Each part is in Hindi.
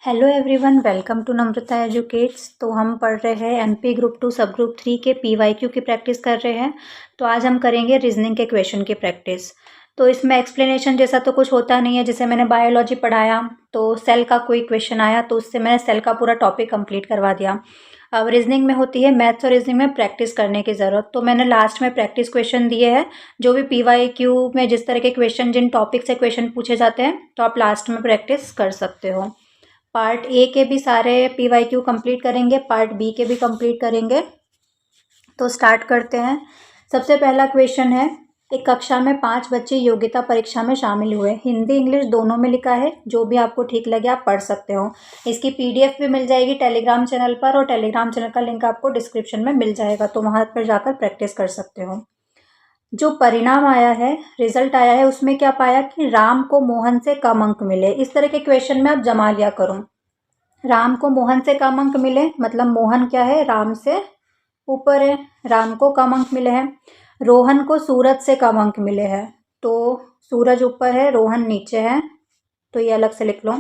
Hello everyone, welcome to Namrata educates. तो हम पढ़ रहे हैं एमपी ग्रुप 2 सब ग्रुप 3 के पीवाईक्यू की प्रैक्टिस कर रहे हैं। तो आज हम करेंगे रीजनिंग के क्वेश्चन की प्रैक्टिस। तो इसमें एक्सप्लेनेशन जैसा तो कुछ होता नहीं है। जैसे मैंने बायोलॉजी पढ़ाया तो सेल का कोई क्वेश्चन आया तो उससे मैंने सेल का पूरा टॉपिक कंप्लीट करवा दिया। अब रीजनिंग में होती है मैथ्स और रीजनिंग में प्रैक्टिस करने की ज़रूरत। तो मैंने लास्ट में प्रैक्टिस क्वेश्चन दिए हैं। जो भी पीवाईक्यू में जिस तरह के क्वेश्चन, जिन टॉपिक से क्वेश्चन पूछे जाते हैं, तो आप लास्ट में प्रैक्टिस कर सकते हो। पार्ट ए के भी सारे पीवाईक्यू कंप्लीट करेंगे, पार्ट बी के भी कंप्लीट करेंगे। तो स्टार्ट करते हैं। सबसे पहला क्वेश्चन है, एक कक्षा में 5 बच्चे योग्यता परीक्षा में शामिल हुए। हिंदी इंग्लिश दोनों में लिखा है, जो भी आपको ठीक लगे आप पढ़ सकते हो। इसकी पीडीएफ भी मिल जाएगी टेलीग्राम चैनल पर, और टेलीग्राम चैनल का लिंक आपको डिस्क्रिप्शन में मिल जाएगा, तो वहाँ पर जाकर प्रैक्टिस कर सकते हो। जो परिणाम आया है, रिजल्ट आया है, उसमें क्या पाया कि राम को मोहन से कम अंक मिले। इस तरह के क्वेश्चन में आप जमा लिया करो। राम को मोहन से कम अंक मिले मतलब मोहन क्या है, राम से ऊपर है, राम को कम अंक मिले हैं। रोहन को सूरज से कम अंक मिले हैं, तो सूरज ऊपर है, रोहन नीचे है, तो ये अलग से लिख लो।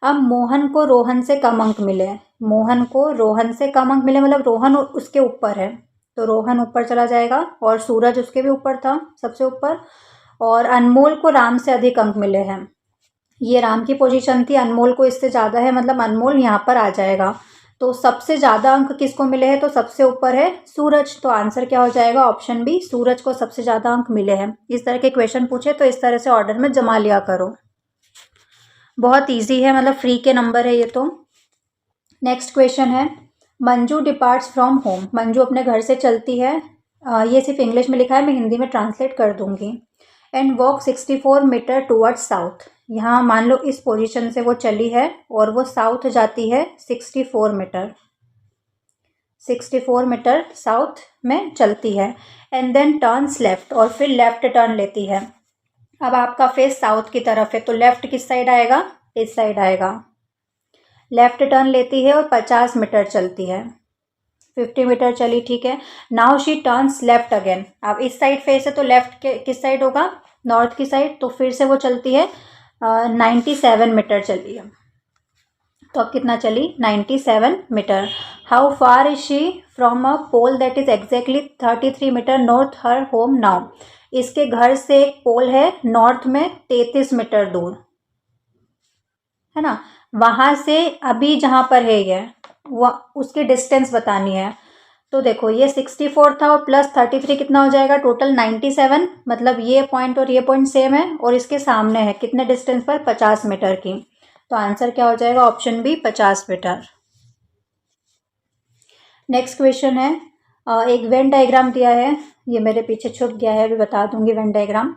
अब मोहन को रोहन से कम अंक मिले, मोहन को रोहन से कम अंक मिले मतलब रोहन उसके ऊपर है, तो रोहन ऊपर चला जाएगा, और सूरज उसके भी ऊपर था, सबसे ऊपर। और अनमोल को राम से अधिक अंक मिले हैं, ये राम की पोजीशन थी, अनमोल को इससे ज़्यादा है, मतलब अनमोल यहाँ पर आ जाएगा। तो सबसे ज़्यादा अंक किसको मिले हैं, तो सबसे ऊपर है सूरज, तो आंसर क्या हो जाएगा, ऑप्शन बी, सूरज को सबसे ज़्यादा अंक मिले हैं। इस तरह के क्वेश्चन पूछे तो इस तरह से ऑर्डर में जमा लिया करो। बहुत ईजी है, मतलब फ्री के नंबर है ये तो। नेक्स्ट क्वेश्चन है, Manju departs from home. Manju अपने घर से चलती है, ये सिर्फ इंग्लिश में लिखा है, मैं हिंदी में ट्रांसलेट कर दूंगी। And walk 64 metre towards south. यहाँ मान लो इस पोजीशन से वो चली है और वो साउथ जाती है 64 मीटर, 64 मीटर साउथ में चलती है। एंड देन टर्न्स लेफ्ट, और फिर लेफ्ट टर्न लेती है। अब आपका फेस साउथ की तरफ है, तो लेफ्ट किस साइड आएगा, इस साइड आएगा। लेफ्ट टर्न लेती है और 50 मीटर चलती है, 50 मीटर चली, ठीक है। Now she turns left again. अब इस साइड फेस है तो लेफ्ट के किस साइड होगा, नॉर्थ की साइड, तो फिर से वो चलती है 97 मीटर चली है। तो अब कितना चली, 97 metre. How far is she from a pole that is exactly 33 metre north her home now. इसके घर से एक पोल है नॉर्थ में 33 मीटर दूर, है ना। वहां से अभी जहां पर है ये, वह उसकी डिस्टेंस बतानी है। तो देखो ये 64 था और प्लस 33 कितना हो जाएगा, टोटल 97, मतलब ये पॉइंट और ये पॉइंट सेम है, और इसके सामने है कितने डिस्टेंस पर, 50 मीटर की। तो आंसर क्या हो जाएगा, option B, 50 metre. Next question है, एक वेन डायग्राम दिया है, ये मेरे पीछे छुप गया है, अभी बता दूंगी वेन डायग्राम।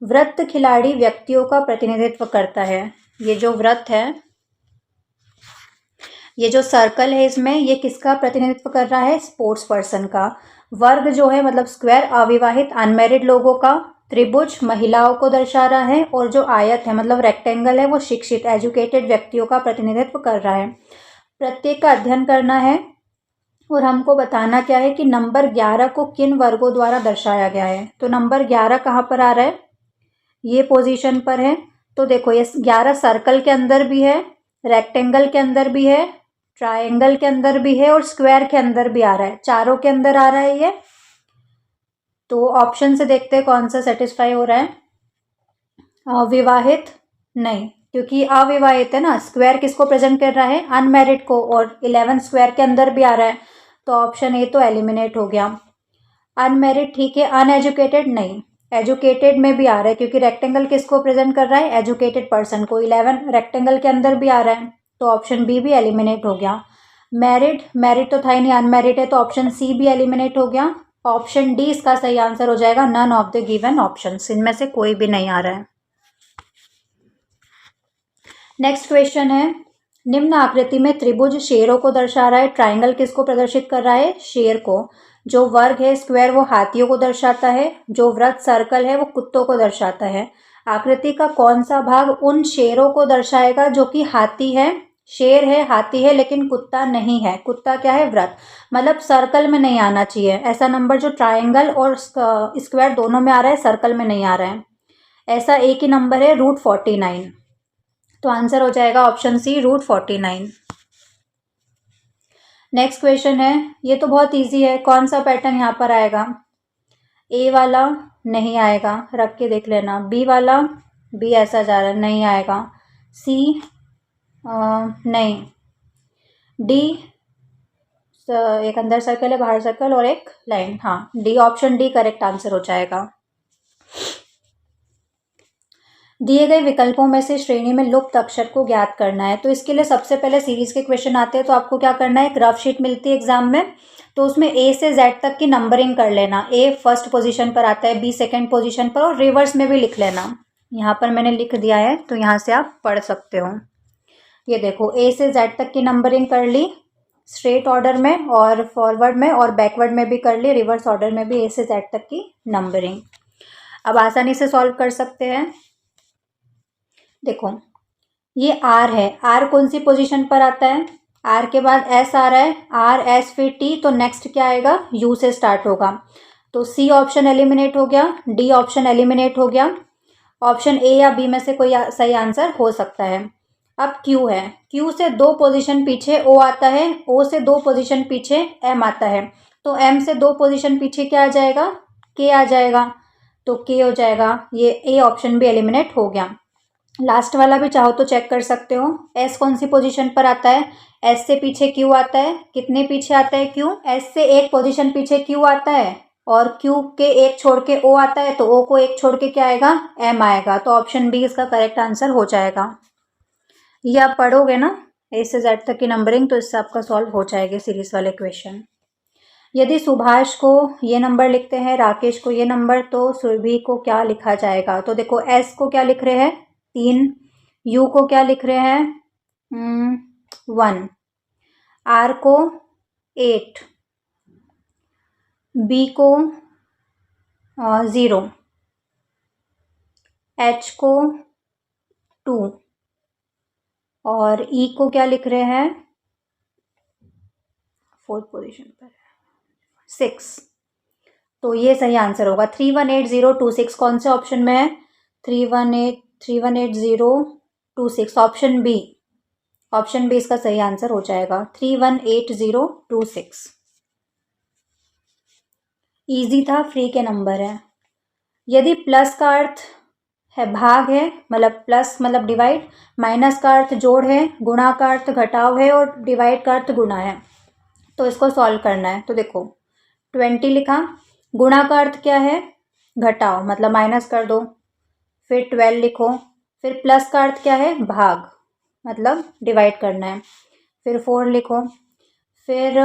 वृत्त खिलाड़ी व्यक्तियों का प्रतिनिधित्व करता है। ये जो वृत्त है, ये जो सर्कल है, इसमें ये किसका प्रतिनिधित्व कर रहा है, स्पोर्ट्स पर्सन का। वर्ग जो है मतलब स्क्वायर अविवाहित अनमैरिड लोगों का। त्रिभुज महिलाओं को दर्शा रहा है, और जो आयत है मतलब रेक्टेंगल है, वो शिक्षित एजुकेटेड व्यक्तियों का प्रतिनिधित्व कर रहा है। प्रत्येक का अध्ययन करना है, और हमको बताना क्या है कि नंबर 11 को किन वर्गों द्वारा दर्शाया गया है। तो नंबर 11 कहाँ पर आ रहा है, ये पोजीशन पर है। तो देखो ये 11 सर्कल के अंदर भी है, रेक्टेंगल के अंदर भी है, ट्रायंगल के अंदर भी है, और स्क्वायर के अंदर भी आ रहा है, चारों के अंदर आ रहा है ये। तो ऑप्शन से देखते हैं कौन सा सेटिस्फाई हो रहा है। विवाहित नहीं, क्योंकि अविवाहित है ना, स्क्वायर किसको प्रेजेंट कर रहा है, अनमैरिड को, और 11 स्क्वायर के अंदर भी आ रहा है, तो ऑप्शन ए तो एलिमिनेट हो गया। अनमैरिड ठीक है, अनएजुकेटेड नहीं, एजुकेटेड में भी आ रहा है, क्योंकि रेक्टेंगल किसको प्रेजेंट कर रहा है, एजुकेटेड पर्सन को, 11 रेक्टेंगल के अंदर भी आ रहा है, तो ऑप्शन बी भी एलिमिनेट हो गया। मैरिड, मैरिड तो था ही नहीं, अनमैरिड है, तो ऑप्शन सी भी एलिमिनेट हो गया। ऑप्शन डी इसका सही आंसर हो जाएगा, none of the given options, इनमें से कोई भी नहीं आ रहा है। नेक्स्ट क्वेश्चन है, निम्न आकृति में त्रिभुज शेरों को दर्शा रहा है, ट्राइंगल किसको प्रदर्शित कर रहा है, शेर को। जो वर्ग है स्क्वायर वो हाथियों को दर्शाता है, जो वृत्त सर्कल है वो कुत्तों को दर्शाता है। आकृति का कौन सा भाग उन शेरों को दर्शाएगा जो कि हाथी है, शेर है, हाथी है, लेकिन कुत्ता नहीं है। कुत्ता क्या है, वृत्त, मतलब सर्कल में नहीं आना चाहिए ऐसा नंबर जो ट्राइंगल और स्क्वायर दोनों में आ रहा है, सर्कल में नहीं आ रहा है। ऐसा एक ही नंबर है √49। तो आंसर हो जाएगा ऑप्शन सी √49। नेक्स्ट क्वेश्चन है, ये तो बहुत इजी है, कौन सा पैटर्न यहाँ पर आएगा? ए वाला नहीं आएगा, रख के देख लेना। बी वाला, बी ऐसा जा रहा है, नहीं आएगा। सी नहीं। डी एक अंदर सर्कल है, बाहर सर्कल और एक लाइन, हाँ D, option D correct answer हो जाएगा। दिए गए विकल्पों में से श्रेणी में लुप्त अक्षर को ज्ञात करना है। तो इसके लिए सबसे पहले सीरीज के क्वेश्चन आते हैं, तो आपको क्या करना है, एक रफ शीट मिलती है एग्जाम में, तो उसमें ए से जेड तक की नंबरिंग कर लेना। ए फर्स्ट पोजीशन पर आता है, बी सेकंड पोजीशन पर, और रिवर्स में भी लिख लेना। यहाँ पर मैंने लिख दिया है, तो यहाँ से आप पढ़ सकते हो। ये देखो, ए से जेड तक की नंबरिंग कर ली स्ट्रेट ऑर्डर में, और फॉरवर्ड में और बैकवर्ड में भी कर ली, रिवर्स ऑर्डर में भी ए से जेड तक की नंबरिंग। अब आसानी से सॉल्व कर सकते हैं। देखो, ये आर है, आर कौन सी पोजीशन पर आता है? आर के बाद एस आ रहा है, आर एस फिर टी, तो नेक्स्ट क्या आएगा? यू से स्टार्ट होगा। तो सी ऑप्शन एलिमिनेट हो गया, डी ऑप्शन एलिमिनेट हो गया, ऑप्शन ए या बी में से कोई सही आंसर हो सकता है। अब क्यू है, क्यू से 2 पोजीशन पीछे ओ आता है, ओ से 2 पोजीशन पीछे एम आता है, तो एम से 2 पोजीशन पीछे क्या आ जाएगा? के आ जाएगा, तो के हो जाएगा। ये ए ऑप्शन भी एलिमिनेट हो गया। लास्ट वाला भी चाहो तो चेक कर सकते हो। एस कौन सी पोजीशन पर आता है? एस से पीछे क्यू आता है, कितने पीछे आता है क्यू? एस से 1 पोजीशन पीछे क्यू आता है, और क्यू के 1 छोड़ के ओ आता है, तो ओ को 1 छोड़ के क्या आएगा? एम आएगा, तो ऑप्शन बी इसका करेक्ट आंसर हो जाएगा। ये आप पढ़ोगे ना ए से जेड तक की नंबरिंग, तो इससे आपका सॉल्व हो जाएगा सीरीज वाले क्वेश्चन। यदि सुभाष को ये नंबर लिखते हैं, राकेश को ये नंबर, तो सुरभि को क्या लिखा जाएगा? तो देखो, एस को क्या लिख रहे हैं? 3, यू को क्या लिख रहे हैं? 1, आर को 8, बी को 0, एच को 2, और ई को क्या लिख रहे हैं? 4th पोजीशन पर 6। तो ये सही आंसर होगा। 318026 कौन से ऑप्शन में है? 318026, ऑप्शन बी। ऑप्शन बी इसका सही आंसर हो जाएगा, 318026। इजी था, फ्री के नंबर है। यदि प्लस का अर्थ है भाग है, मतलब प्लस मतलब डिवाइड, माइनस का अर्थ जोड़ है, गुणा का अर्थ घटाव है, और डिवाइड का अर्थ गुणा है, तो इसको सॉल्व करना है। तो देखो, 20 लिखा, गुणा का अर्थ क्या है? घटाव, मतलब माइनस कर दो, फिर 12 लिखो, फिर प्लस का अर्थ क्या है? भाग, मतलब डिवाइड करना है, फिर 4 लिखो, फिर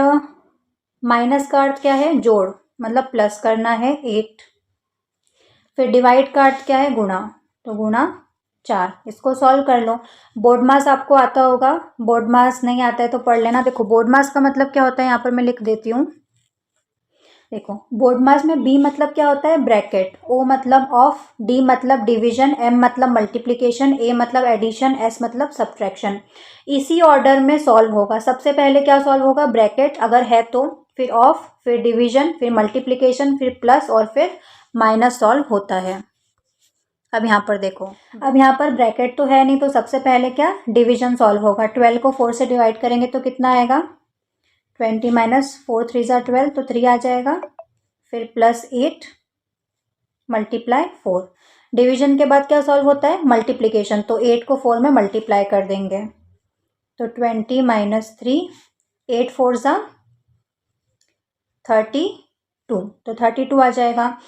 माइनस का अर्थ क्या है? जोड़, मतलब प्लस करना है, 8, फिर डिवाइड का अर्थ क्या है? गुणा, तो गुणा 4। इसको सॉल्व कर लो। बोर्ड मास आपको आता होगा, बोर्ड मास नहीं आता है तो पढ़ लेना। देखो, बोर्ड मास का मतलब क्या होता है, यहाँ पर मैं लिख देती हूँ। देखो, बोर्ड मास में बी मतलब क्या होता है? ब्रैकेट, ओ मतलब ऑफ, डी मतलब डिवीजन, एम मतलब मल्टीप्लिकेशन, ए मतलब एडिशन, एस मतलब सब्ट्रैक्शन। इसी ऑर्डर में सॉल्व होगा। सबसे पहले क्या सॉल्व होगा? ब्रैकेट अगर है तो, फिर ऑफ, फिर डिवीजन, फिर मल्टीप्लिकेशन, फिर प्लस, और फिर माइनस सॉल्व होता है। अब यहाँ पर देखो, अब यहाँ पर ब्रैकेट तो है नहीं, तो सबसे पहले क्या? डिवीजन सॉल्व होगा। 12 को 4 से डिवाइड करेंगे तो कितना आएगा? 20 माइनस 4 3 ज़ा 12, तो 3 आ जाएगा, फिर प्लस 8 मल्टीप्लाई 4। डिवीजन के बाद क्या सॉल्व होता है? मल्टीप्लिकेशन, तो 8 को 4 में मल्टीप्लाई कर देंगे, तो 20 माइनस 3, 8 4 ज़ा 32, तो 32 आ जाएगा।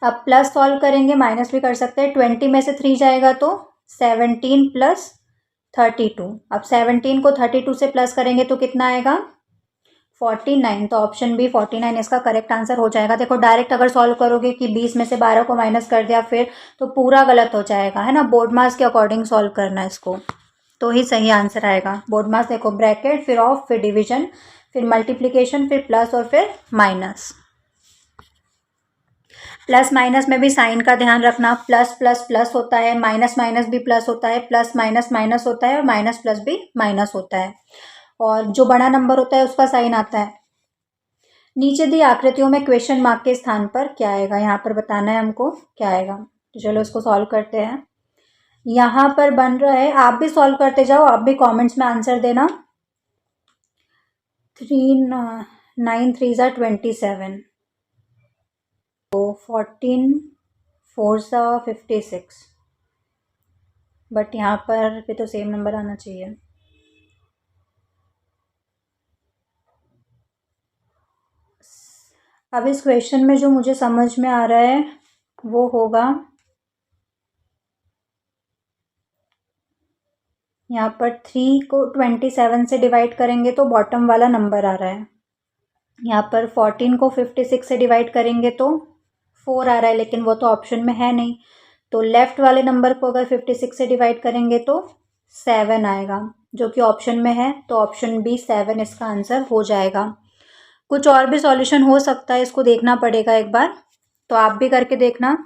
अब प्लस सॉल्व करेंगे, माइनस भी कर सकते हैं। 20 में से 3 जाएगा तो 17 प्लस 32। अब 17 को 32 से प्लस करेंगे तो कितना आएगा? 49, तो ऑप्शन बी 49 इसका करेक्ट आंसर हो जाएगा। देखो, डायरेक्ट अगर सॉल्व करोगे कि 20 में से 12 को माइनस कर दिया फिर, तो पूरा गलत हो जाएगा, है ना। बोर्ड मास के अकॉर्डिंग सॉल्व करना है इसको, तो ही सही आंसर आएगा। बोर्ड मास देखो, ब्रैकेट, फिर ऑफ, फिर डिवीजन, फिर मल्टीप्लिकेशन, फिर प्लस, और फिर माइनस। प्लस माइनस में भी साइन का ध्यान रखना। प्लस प्लस प्लस होता है, माइनस माइनस भी प्लस होता है, प्लस माइनस माइनस होता है, और माइनस प्लस भी माइनस होता है, और जो बड़ा नंबर होता है उसका साइन आता है। नीचे दी आकृतियों में क्वेश्चन मार्क के स्थान पर क्या आएगा, यहाँ पर बताना है हमको क्या आएगा। तो चलो इसको सॉल्व करते हैं। यहाँ पर बन रहा है, आप भी सॉल्व करते जाओ, आप भी कमेंट्स में आंसर देना। 3 9 3 ज़ा 27, तो 14 4 ज़ा 56, बट यहाँ पर भी तो सेम नंबर आना चाहिए। अब इस क्वेश्चन में जो मुझे समझ में आ रहा है वो होगा, यहाँ पर 3 को 27 से डिवाइड करेंगे तो बॉटम वाला नंबर आ रहा है। यहाँ पर 14 को 56 से डिवाइड करेंगे तो 4 आ रहा है, लेकिन वो तो ऑप्शन में है नहीं। तो लेफ़्ट वाले नंबर को अगर 56 से डिवाइड करेंगे तो 7 आएगा, जो कि ऑप्शन में है। तो ऑप्शन बी 7 इसका आंसर हो जाएगा। कुछ और भी सॉल्यूशन हो सकता है, इसको देखना पड़ेगा एक बार, तो आप भी करके देखना।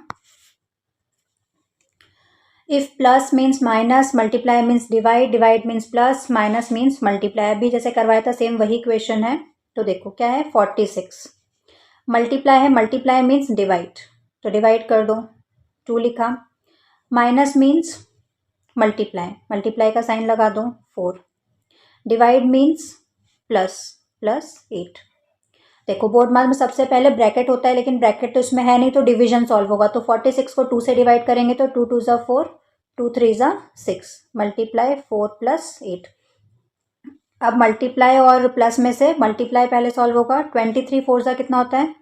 If plus means minus, multiply means divide, divide means plus, minus means multiply. अभी जैसे करवाया था सेम वही क्वेश्चन है। तो देखो क्या है, 46 मल्टीप्लाई है, मल्टीप्लाई मीन्स डिवाइड, तो डिवाइड कर दो, 2 लिखा। माइनस मीन्स मल्टीप्लाई, मल्टीप्लाई का साइन लगा दो, 4। Divide means plus, plus 8। देखो बोर्ड मार्क में सबसे पहले ब्रैकेट होता है, लेकिन ब्रैकेट तो इसमें है नहीं, तो डिवीजन सॉल्व होगा। तो 46 को 2 से डिवाइड करेंगे तो 2 2 ज़ा 4, 2 3 ज़ा 6, मल्टीप्लाई 4 प्लस 8। अब मल्टीप्लाई और प्लस में से मल्टीप्लाई पहले सॉल्व होगा। 23 4 ज़ा कितना होता है,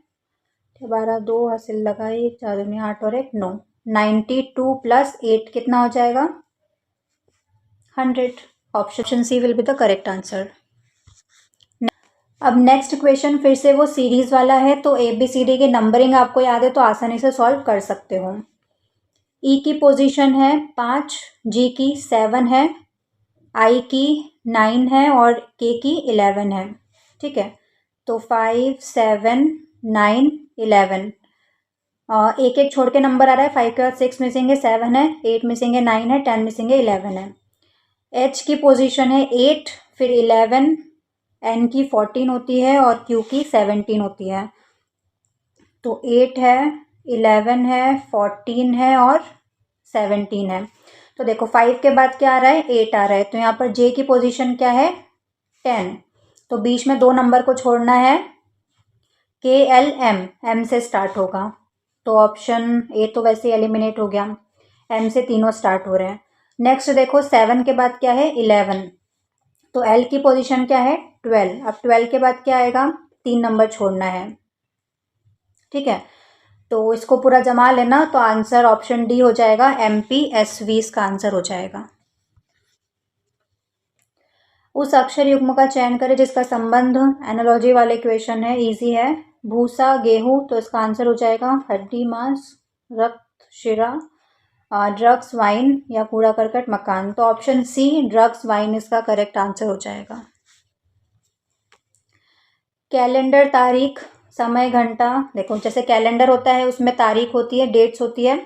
12 2 हासिल लगा, 1 4 दूनी 8 और 1 9, 92 प्लस 8 कितना हो जाएगा, 100। Option C will be the correct answer. अब नेक्स्ट क्वेश्चन फिर से वो सीरीज वाला है, तो ABCD की नंबरिंग आपको याद है तो आसानी से सॉल्व कर सकते हो। E की पोजीशन है 5, G की 7 है, I की 9 है और K की 11 है। ठीक है, तो 5 7 9 11, एक एक छोड़ के नंबर आ रहा है। 5 के बाद 6 मिसिंग है, 7 है, 8 मिसिंग है, 9 है, 10 मिसिंग है, 11 है। H की पोजीशन है 8, फिर 11, N की 14 होती है और Q की 17 होती है। तो 8 है, 11 है, 14 है और 17 है। तो देखो 5 के बाद क्या आ रहा है, 8 आ रहा है। तो यहाँ पर J की पोजीशन क्या है, 10। तो बीच में 2 नंबर को छोड़ना है, KLM, M से स्टार्ट होगा। तो ऑप्शन ए तो वैसे एलिमिनेट हो गया, M से तीनों स्टार्ट हो रहे हैं। नेक्स्ट देखो 7 के बाद क्या है, 11। तो L की पोजीशन क्या है, 12। अब 12 के बाद क्या आएगा, 3 नंबर छोड़ना है। ठीक है, तो इसको पूरा जमा लेना, तो आंसर ऑप्शन डी हो जाएगा, MPSV इसका आंसर हो जाएगा। उस अक्षर युग्म का चयन करें जिसका संबंध एनालॉजी वाले क्वेश्चन है, इजी है। भूसा, गेहूं, तो इसका आंसर हो जाएगा हड्डी, मांस, रक्त, शिरा, ड्रग्स, वाइन या कूड़ा करकट, मकान। तो ऑप्शन सी ड्रग्स वाइन इसका करेक्ट आंसर हो जाएगा। कैलेंडर, तारीख, समय, घंटा। देखो जैसे कैलेंडर होता है उसमें तारीख होती है, डेट्स होती है,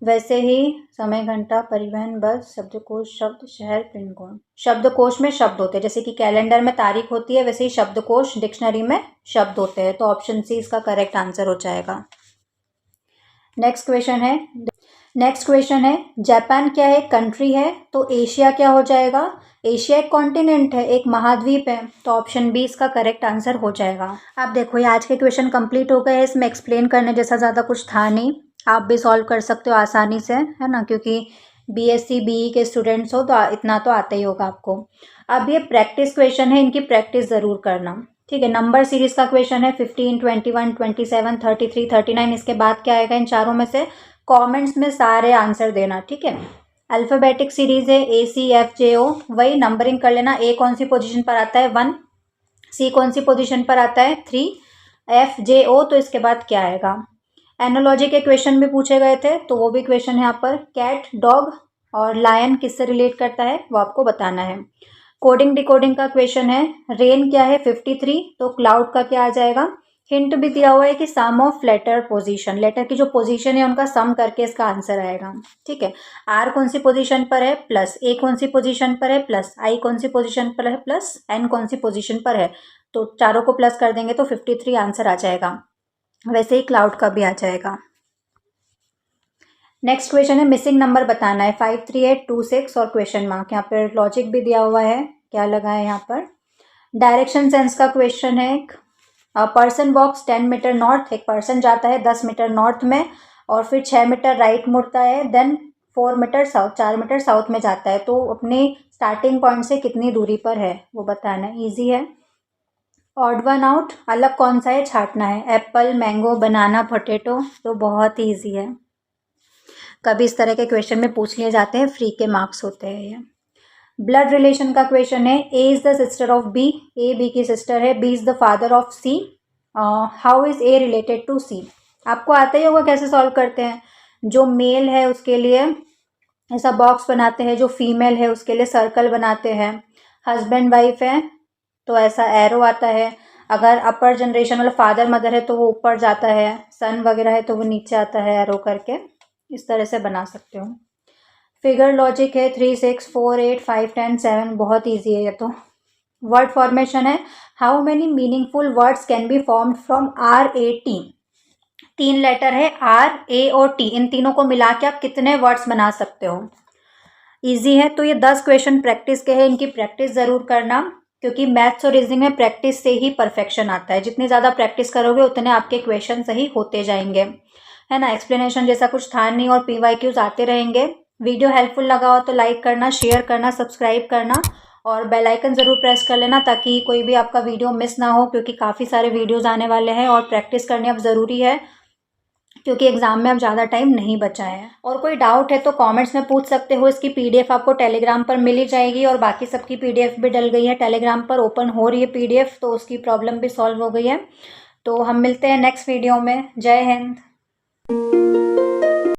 वैसे ही समय, घंटा, परिवहन, बस, शब्दकोश, शब्द, शहर, पिन कोड। शब्दकोश में शब्द होते हैं, जैसे कि कैलेंडर में तारीख होती है, वैसे ही शब्दकोश डिक्शनरी में शब्द होते हैं। तो ऑप्शन सी इसका करेक्ट आंसर हो जाएगा। नेक्स्ट क्वेश्चन है जापान क्या है, कंट्री है, तो एशिया क्या हो जाएगा, एशिया एक कॉन्टिनेंट है, एक महाद्वीप है। तो ऑप्शन बी इसका करेक्ट आंसर हो जाएगा। अब देखो ये आज के क्वेश्चन कंप्लीट हो गए हैं, इसमें एक्सप्लेन करने जैसा ज़्यादा कुछ था नहीं, आप भी सॉल्व कर सकते हो आसानी से, है ना, क्योंकि BSc BE के स्टूडेंट्स हो तो इतना तो आता ही होगा आपको। अब ये प्रैक्टिस क्वेश्चन है, इनकी प्रैक्टिस ज़रूर करना। ठीक है, नंबर सीरीज का क्वेश्चन है, 15 21 27 33 39। इसके बाद क्या आएगा, इन चारों में से कमेंट्स में सारे आंसर देना। ठीक है, अल्फ़ाबेटिक सीरीज है, ACFJO, वही नंबरिंग कर लेना। A कौन सी पोजीशन पर आता है, 1। C कौन सी पोजीशन पर आता है, 3। FJO, तो इसके बाद क्या आएगा। एनोलॉजी के क्वेश्चन भी पूछे गए थे, तो वो भी क्वेश्चन यहाँ पर, कैट, डॉग और लायन किससे रिलेट करता है वो आपको बताना है। कोडिंग डिकोडिंग का क्वेश्चन है, रेन क्या है, 53, तो क्लाउड का क्या आ जाएगा। हिंट भी दिया हुआ है कि सम ऑफ लेटर पोजीशन, लेटर की जो पोजीशन है उनका सम करके इसका आंसर आएगा। ठीक है, आर कौन सी पोजीशन पर है, प्लस, ए कौन सी पोजीशन पर है, प्लस, आई कौन सी पोजीशन पर है, प्लस, एन कौन सी पोजीशन पर है। तो चारों को प्लस कर देंगे तो 53 आंसर आ जाएगा। वैसे ही क्लाउड का भी आ जाएगा। नेक्स्ट क्वेश्चन है मिसिंग नंबर बताना है 53826 और क्वेश्चन मार्क। यहाँ पर लॉजिक भी दिया हुआ है, क्या लगा है यहाँ पर। डायरेक्शन सेंस का क्वेश्चन है। एक पर्सन वॉक्स 10 मीटर नॉर्थ, एक पर्सन जाता है 10 मीटर नॉर्थ में और फिर 6 मीटर राइट मुड़ता है, then 4 metre south, 4 metre south में जाता है। तो अपने स्टार्टिंग पॉइंट से कितनी दूरी पर है वो बताना है। ईजी है। ऑड वन आउट, अलग कौन सा है छांटना है। एप्पल, मैंगो, बनाना, पोटैटो। तो बहुत ही ईजी है, कभी इस तरह के क्वेश्चन में पूछ लिए जाते हैं, फ्री के मार्क्स होते हैं ये। ब्लड रिलेशन का क्वेश्चन है। A is the sister of B, A B की सिस्टर है, B is the father of C, how is A related to C. आपको आता ही होगा कैसे सॉल्व करते हैं। जो मेल है उसके लिए ऐसा बॉक्स बनाते हैं, जो फीमेल है उसके लिए सर्कल बनाते हैं। हस्बैंड वाइफ है तो ऐसा एरो आता है। अगर अपर जनरेशन वाला फादर मदर है तो वो ऊपर जाता है, सन वगैरह है तो वो नीचे आता है एरो करके। इस तरह से बना सकते हो। फिगर लॉजिक है 3, 6, 4, 8, 5, 10, 7। बहुत ईजी है ये तो। वर्ड फॉर्मेशन है। How many meaningful words can be formed from RAT। 3 letter है RA और T, इन तीनों को मिला के आप कितने वर्ड्स बना सकते हो। ईजी है। तो ये 10 क्वेश्चन प्रैक्टिस के हैं, इनकी प्रैक्टिस ज़रूर करना, क्योंकि मैथ्स और रीजनिंग में प्रैक्टिस से ही परफेक्शन आता है। जितनी ज़्यादा प्रैक्टिस करोगे उतने आपके क्वेश्चन सही होते जाएंगे, है ना। एक्सप्लेनेशन जैसा कुछ था नहीं और PYQs आते रहेंगे। वीडियो हेल्पफुल लगा हो तो लाइक करना, शेयर करना, सब्सक्राइब करना और बेल आइकन ज़रूर प्रेस कर लेना, ताकि कोई भी आपका वीडियो मिस ना हो, क्योंकि काफ़ी सारे वीडियोज़ आने वाले हैं और प्रैक्टिस करनी अब ज़रूरी है, क्योंकि एग्जाम में अब ज़्यादा टाइम नहीं बचा है। और कोई डाउट है तो कमेंट्स में पूछ सकते हो। इसकी PDF आपको टेलीग्राम पर मिल ही जाएगी और बाकी सबकी PDF भी डल गई है टेलीग्राम पर, ओपन हो रही है PDF, तो उसकी प्रॉब्लम भी सॉल्व हो गई है। तो हम मिलते हैं नेक्स्ट वीडियो में। जय हिंद।